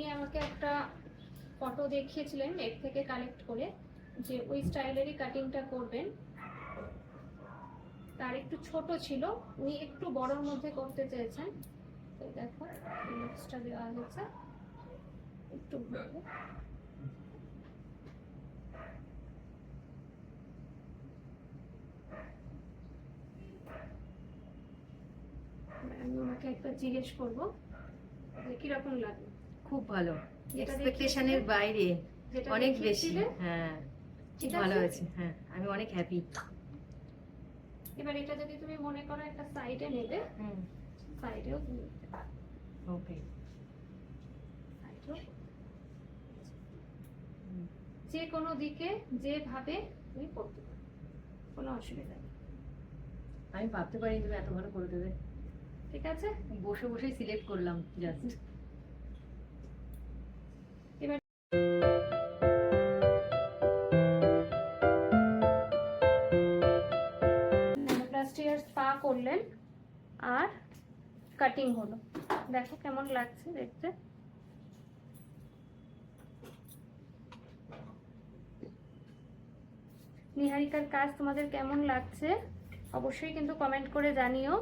উনি আমাকে একটা ফটো দেখিয়েছিলেন নেট থেকে কালেক্ট করে, যে ওই স্টাইলেরই কাটিংটা করবেন। তার একটু ছোট ছিল, উনি একটু বড়র মধ্যে করতে চেয়েছেন। তো দেখো লুকসটা দেওয়া হয়েছে একটু ভালো। আমি ওনাকে একবার জিজ্ঞেস করবো যে কিরকম লাগে। খুব ভালো, যেটা এক্সপেকটেশনের বাইরে, যেটা অনেক বেশি। দেখিয়েছিলে, হ্যাঁ, ঠিক খুব ভালো আছে? হয়েছে। হ্যাঁ, আমি অনেক হ্যাপি। এবার এটা যদি তুমি মনে করো একটা সাইডে নেবে, সাইডেও তুমি নিতে পারো। ওকে, যে কোনো দিকে যেভাবে তুমি করতে পারো, কোনো অসুবিধা নেই। আমি ভাবতে পারি তুমি এত ভালো করে দেবে। ঠিক আছে, বসে বসেই সিলেক্ট করলাম জাস্ট। এবার ন্যানোপ্লাস্টি আর স্পা করলেন আর কাটিং হলো, দেখো কেমন লাগছে দেখতে। নিহারিকার কাজ তোমাদের কেমন লাগছে অবশ্যই কিন্তু কমেন্ট করে জানিও।